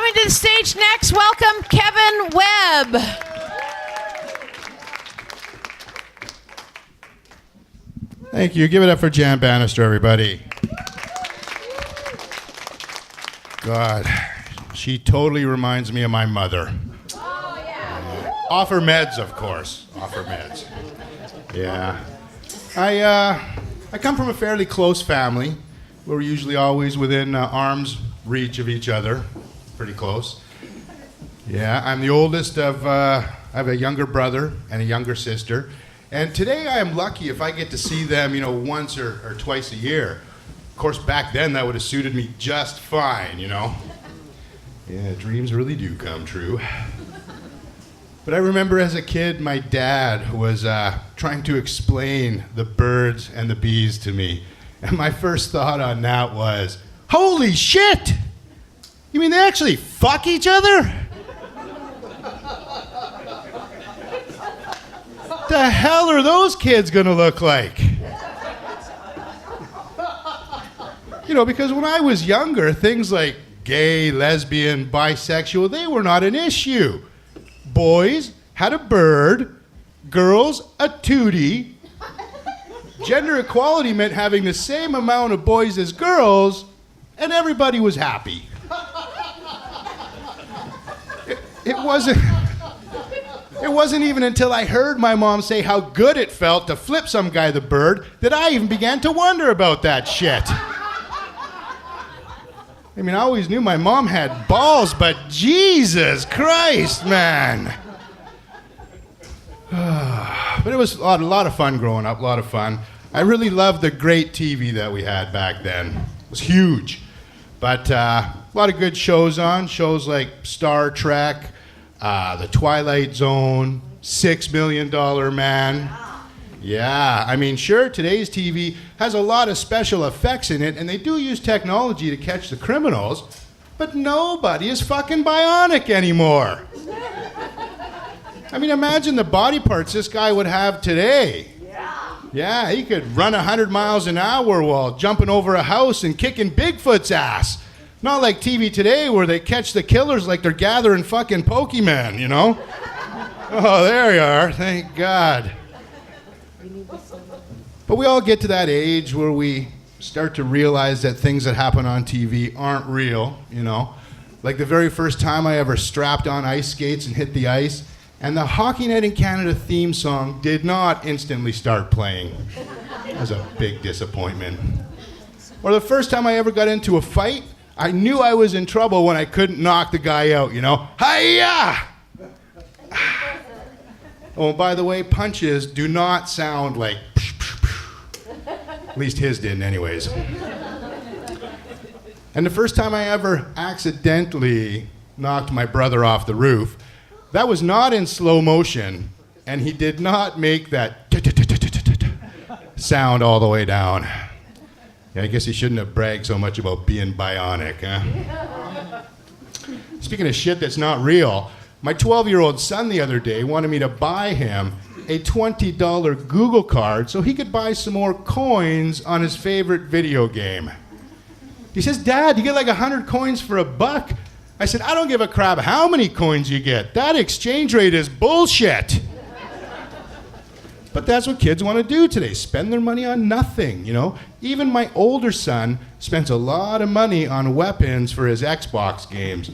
Coming to the stage next, welcome Kevin Webb. Thank you. Give it up for Jan Bannister, everybody. God, she totally reminds me of my mother. Oh, yeah. Off her meds, of course. Off her meds. Yeah. I come from a fairly close family. We're usually always within arm's reach of each other. Pretty close. Yeah, I'm the oldest of, I have a younger brother and a younger sister. And today I am lucky if I get to see them, once or twice a year. Of course, back then that would have suited me just fine, Yeah, dreams really do come true. But I remember as a kid, my dad was trying to explain the birds and the bees to me. And my first thought on that was, holy shit! You mean they actually fuck each other? The hell are those kids gonna look like? Because when I was younger, things like gay, lesbian, bisexual, they were not an issue. Boys had a bird, girls a tootie. Gender equality meant having the same amount of boys as girls, and everybody was happy. It wasn't even until I heard my mom say how good it felt to flip some guy the bird that I even began to wonder about that shit. I always knew my mom had balls, but Jesus Christ, man. But it was a lot of fun growing up, a lot of fun. I really loved the great TV that we had back then. It was huge. But a lot of good shows on, shows like Star Trek, The Twilight Zone, $6 Million Man. Yeah, sure, today's TV has a lot of special effects in it, and they do use technology to catch the criminals, but nobody is fucking bionic anymore. Imagine the body parts this guy would have today. Yeah, he could run 100 miles an hour while jumping over a house and kicking Bigfoot's ass. Not like TV today where they catch the killers like they're gathering fucking Pokemon, Oh, there you are, thank God. But we all get to that age where we start to realize that things that happen on TV aren't real, Like the very first time I ever strapped on ice skates and hit the ice, and the Hockey Night in Canada theme song did not instantly start playing. It was a big disappointment. Or the first time I ever got into a fight, I knew I was in trouble when I couldn't knock the guy out, Hi-ya! Oh, by the way, punches do not sound like at least his didn't anyways. And the first time I ever accidentally knocked my brother off the roof, that was not in slow motion, and he did not make that sound all the way down. Yeah, I guess he shouldn't have bragged so much about being bionic, huh? Speaking of shit that's not real, my 12-year-old son the other day wanted me to buy him a $20 Google card so he could buy some more coins on his favorite video game. He says, Dad, you get like 100 coins for $1. I said, I don't give a crap how many coins you get. That exchange rate is bullshit. But that's what kids want to do today, spend their money on nothing, Even my older son spends a lot of money on weapons for his Xbox games.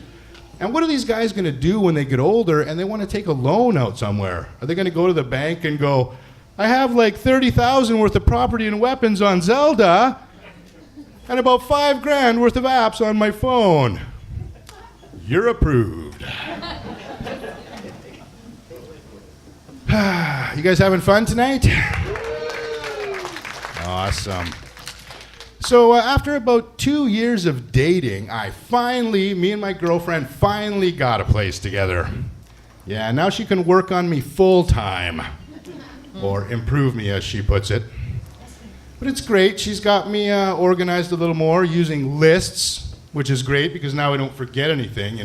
And what are these guys going to do when they get older and they want to take a loan out somewhere? Are they going to go to the bank and go, I have like $30,000 worth of property and weapons on Zelda and about $5,000 worth of apps on my phone? You're approved. You guys having fun tonight? Awesome. So after about 2 years of dating, me and my girlfriend finally got a place together. Yeah, now she can work on me full time. Or improve me, as she puts it. But it's great. She's got me organized a little more using lists, which is great because now I don't forget anything,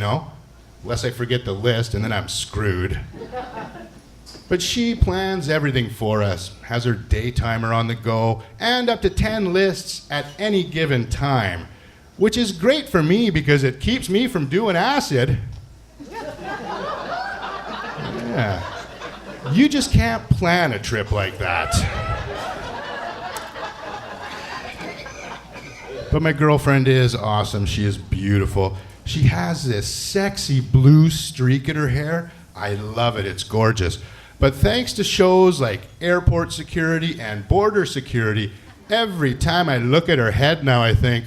Unless I forget the list, and then I'm screwed. But she plans everything for us, has her day timer on the go, and up to 10 lists at any given time. which is great for me because it keeps me from doing acid. Yeah. You just can't plan a trip like that. But my girlfriend is awesome. She is beautiful. She has this sexy blue streak in her hair. I love it. It's gorgeous. But thanks to shows like airport security and border security, every time I look at her head now, I think,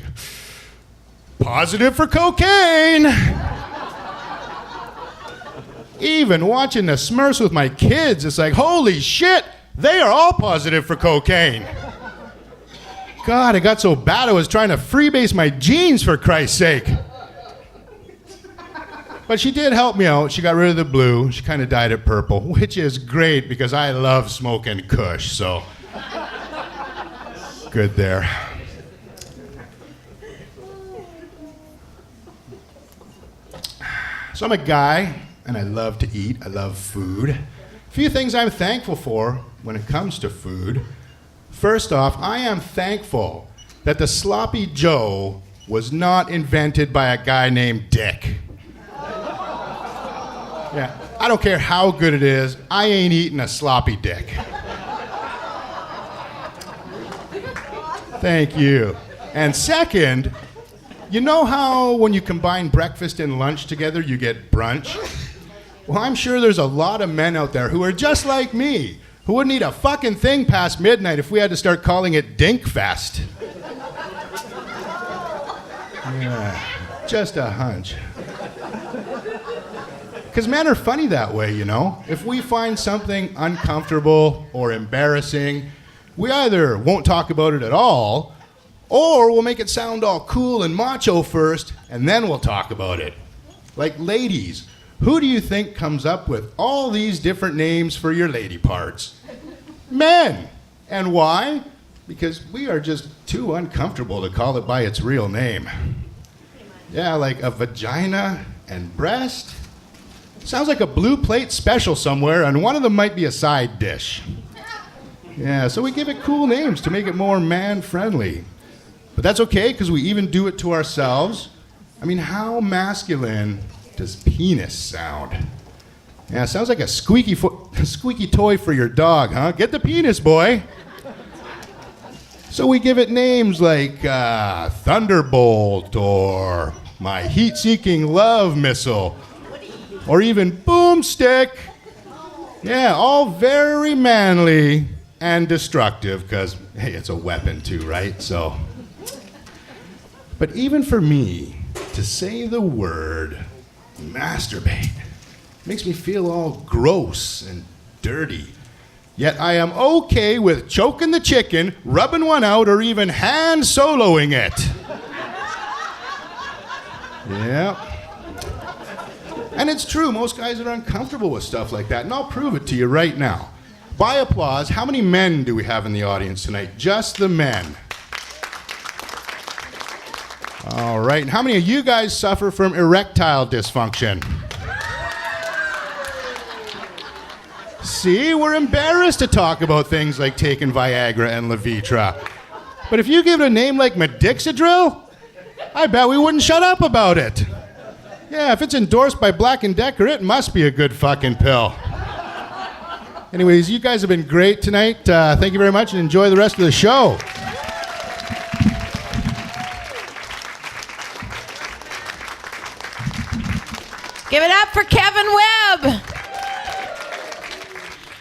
positive for cocaine. Even watching the Smurfs with my kids, it's like, holy shit, they are all positive for cocaine. God, it got so bad I was trying to freebase my jeans, for Christ's sake. But she did help me out. She got rid of the blue. She kind of dyed it purple, which is great because I love smoking kush, so good there. So I'm a guy, and I love to eat. I love food. A few things I'm thankful for when it comes to food. First off, I am thankful that the sloppy Joe was not invented by a guy named Dick. Yeah, I don't care how good it is, I ain't eating a sloppy dick. Thank you. And second, you know how when you combine breakfast and lunch together, you get brunch? Well, I'm sure there's a lot of men out there who are just like me, who wouldn't eat a fucking thing past midnight if we had to start calling it Dinkfest. Yeah, just a hunch. Because men are funny that way, you know? If we find something uncomfortable or embarrassing, we either won't talk about it at all, or we'll make it sound all cool and macho first, and then we'll talk about it. Like ladies, who do you think comes up with all these different names for your lady parts? Men. And why? Because we are just too uncomfortable to call it by its real name. Yeah, like a vagina and breast. Sounds like a blue plate special somewhere, and one of them might be a side dish. Yeah, so we give it cool names to make it more man-friendly. But that's okay, because we even do it to ourselves. I mean, how masculine does penis sound? Yeah, sounds like a squeaky toy for your dog, huh? Get the penis, boy. So we give it names like Thunderbolt, or my heat-seeking love missile, or even Boomstick. Yeah, all very manly and destructive, because, hey, it's a weapon too, right? So, but even for me, to say the word masturbate makes me feel all gross and dirty. Yet I am okay with choking the chicken, rubbing one out, or even hand soloing it. Yeah. And it's true, most guys are uncomfortable with stuff like that, and I'll prove it to you right now. By applause, how many men do we have in the audience tonight? Just the men. All right, and how many of you guys suffer from erectile dysfunction? See, we're embarrassed to talk about things like taking Viagra and Levitra. But if you give it a name like Medixadril, I bet we wouldn't shut up about it. Yeah, if it's endorsed by Black & Decker, it must be a good fucking pill. Anyways, you guys have been great tonight. Thank you very much, and enjoy the rest of the show. Give it up for Kevin